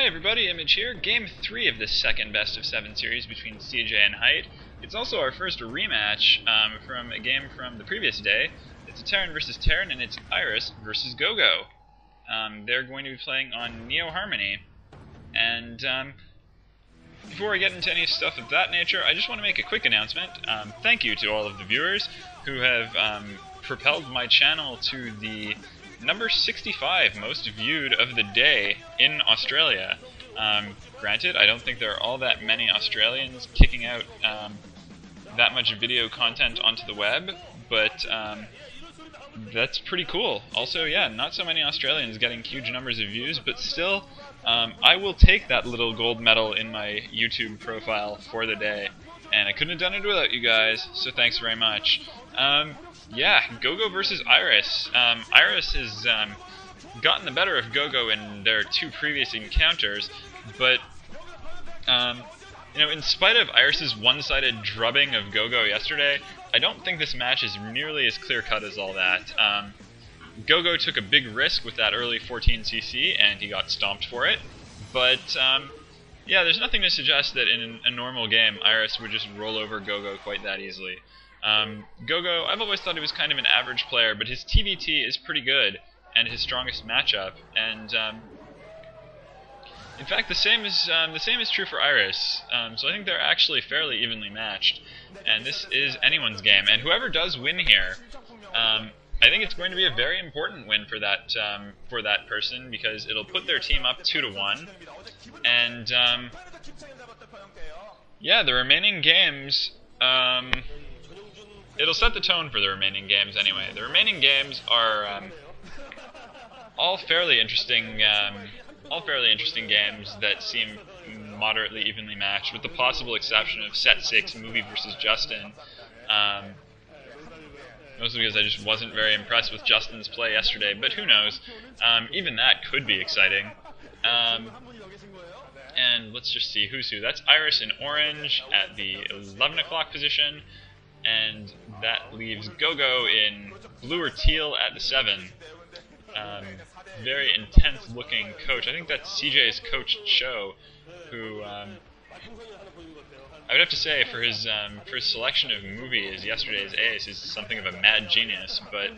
everybody, Image here. Game 3 of this second best of 7 series between CJ and Hite. It's also our first rematch from a game from the previous day. It's a Terran versus Terran, and it's Iris versus gogo. They're going to be playing on Neo Harmony. And before I get into any stuff of that nature, I just want to make a quick announcement. Thank you to all of the viewers who have propelled my channel to the number 65 most viewed of the day in Australia. Granted, I don't think there are all that many Australians kicking out that much video content onto the web, but that's pretty cool. Also, yeah, not so many Australians getting huge numbers of views, but still, I will take that little gold medal in my YouTube profile for the day, and I couldn't have done it without you guys, so thanks very much. Yeah, gogo versus Iris. Iris has gotten the better of gogo in their two previous encounters, but you know, in spite of Iris's one-sided drubbing of gogo yesterday, I don't think this match is nearly as clear-cut as all that. Gogo took a big risk with that early 14cc, and he got stomped for it, but yeah, there's nothing to suggest that in a normal game, Iris would just roll over gogo quite that easily. Gogo, I've always thought he was kind of an average player, but his TVT is pretty good, and his strongest matchup, and in fact, the same is true for Iris. So I think they're actually fairly evenly matched, and this is anyone's game. And whoever does win here, I think it's going to be a very important win for that person, because it'll put their team up 2-1, and yeah, the remaining games. It'll set the tone for the remaining games anyway. The remaining games are all fairly interesting games that seem moderately evenly matched, with the possible exception of Set 6, Movie versus Justin. Mostly because I just wasn't very impressed with Justin's play yesterday, but who knows? Even that could be exciting. And let's just see who's who. That's Iris in orange at the 11 o'clock position, and that leaves gogo in blue or teal at the 7. Very intense looking coach. I think that's CJ's coach Cho, who I would have to say for his selection of movies, yesterday's ace is something of a mad genius. But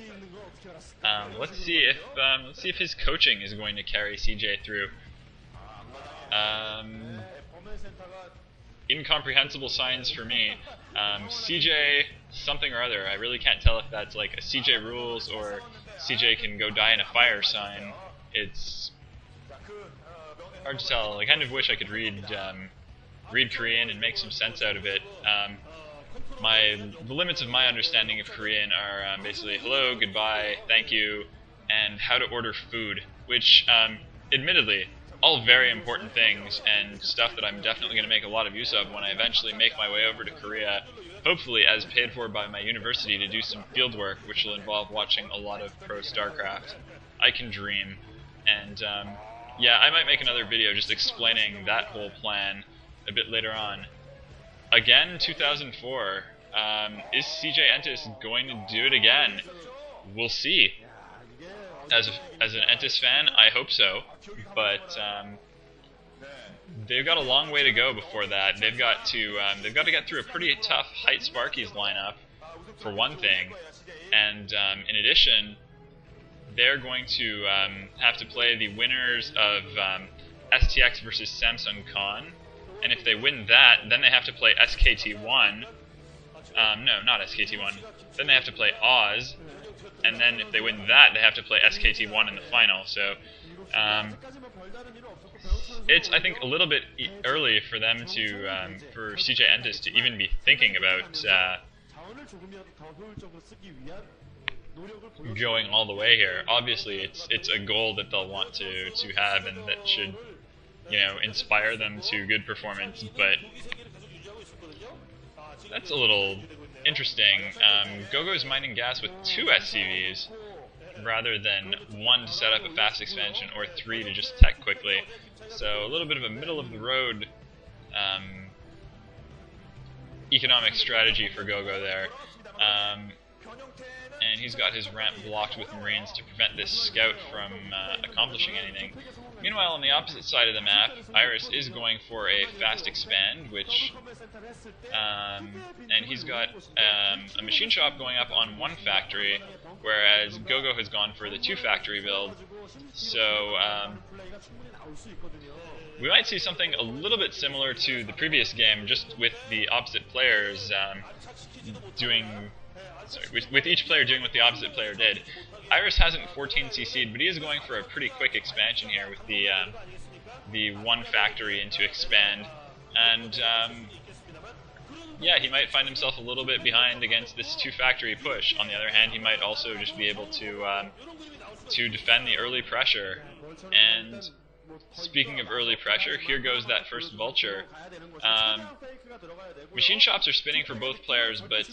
let's see if his coaching is going to carry CJ through. Incomprehensible signs for me. CJ something or other. I really can't tell if that's like a CJ rules or CJ can go die in a fire sign. It's hard to tell. I kind of wish I could read Korean and make some sense out of it. The limits of my understanding of Korean are basically hello, goodbye, thank you, and how to order food, which admittedly all very important things and stuff that I'm definitely going to make a lot of use of when I eventually make my way over to Korea, hopefully as paid for by my university to do some field work, which will involve watching a lot of pro StarCraft. I can dream. And yeah, I might make another video just explaining that whole plan a bit later on. Again, 2004. Is CJ Entus going to do it again? We'll see. As an Entus fan, I hope so, but they've got a long way to go before that. They've got to get through a pretty tough Hite SPARKYZ lineup, for one thing, and in addition, they're going to have to play the winners of STX versus Samsung Con, and if they win that, then they have to play SKT1. No, not SKT1. Then they have to play Oz. And then if they win that, they have to play SKT1 in the final. So it's, I think, a little bit early for them to, for CJ Entus to even be thinking about going all the way here. Obviously, it's a goal that they'll want to have, and that should, you know, inspire them to good performance. But that's a little interesting. Gogo's mining gas with 2 SCVs rather than 1 to set up a fast expansion or 3 to just tech quickly. So a little bit of a middle of the road economic strategy for gogo there. And he's got his ramp blocked with Marines to prevent this scout from accomplishing anything. Meanwhile, on the opposite side of the map, Iris is going for a fast expand, which, and he's got a machine shop going up on 1 factory, whereas Gogo has gone for the 2 factory build. So we might see something a little bit similar to the previous game, just with the opposite players with each player doing what the opposite player did. Iris hasn't 14 CC'd, but he is going for a pretty quick expansion here with the 1 factory into expand, and yeah, he might find himself a little bit behind against this 2 factory push. On the other hand, he might also just be able to defend the early pressure. And speaking of early pressure, here goes that first vulture. Machine shops are spinning for both players, but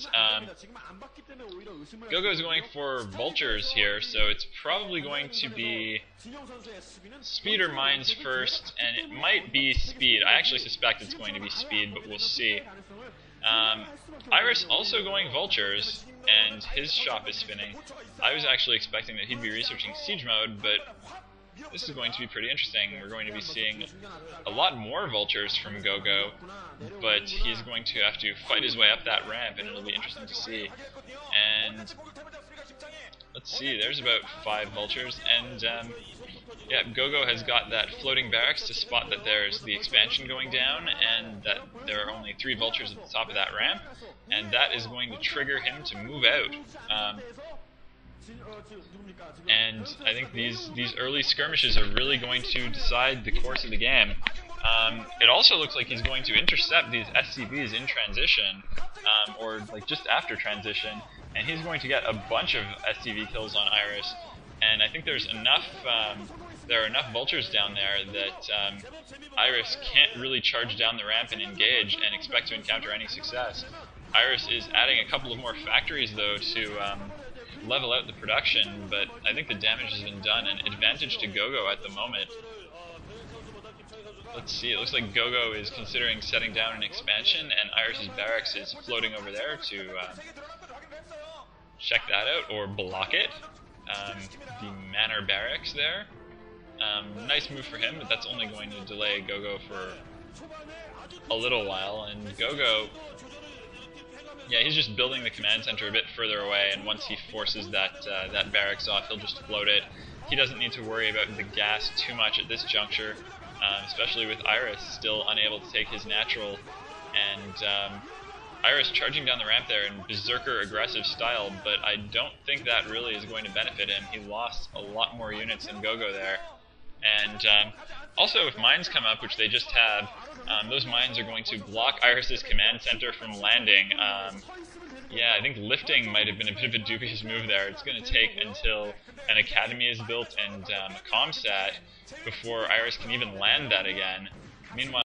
Gogo is going for vultures here, so it's probably going to be speed or mines first, and it might be speed. I actually suspect it's going to be speed, but we'll see. Iris also going vultures, and his shop is spinning. I was actually expecting that he'd be researching siege mode, but this is going to be pretty interesting. We're going to be seeing a lot more vultures from Gogo, but he's going to have to fight his way up that ramp, and it'll be interesting to see. And let's see, there's about 5 vultures, and yeah, Gogo has got that floating barracks to spot that there's the expansion going down, and that there are only 3 vultures at the top of that ramp, and that is going to trigger him to move out. And I think these early skirmishes are really going to decide the course of the game. It also looks like he's going to intercept these SCVs in transition, or like just after transition, and he's going to get a bunch of SCV kills on Iris. And I think there's enough, there are enough vultures down there that Iris can't really charge down the ramp and engage and expect to encounter any success. Iris is adding a couple of more factories though to level out the production, but I think the damage has been done, and advantage to Gogo at the moment. Let's see, it looks like Gogo is considering setting down an expansion, and Iris's barracks is floating over there to check that out, or block it. The manor barracks there. Nice move for him, but that's only going to delay Gogo for a little while, and Gogo, yeah, he's just building the command center a bit further away, and once he forces that barracks off, he'll just float it. He doesn't need to worry about the gas too much at this juncture, especially with Iris still unable to take his natural, and Iris charging down the ramp there in berserker aggressive style, but I don't think that really is going to benefit him. He lost a lot more units than Gogo there. And also if mines come up, which they just have, those mines are going to block Iris's command center from landing. Yeah, I think lifting might have been a bit of a dubious move there. It's going to take until an academy is built and a comstat before Iris can even land that again. Meanwhile,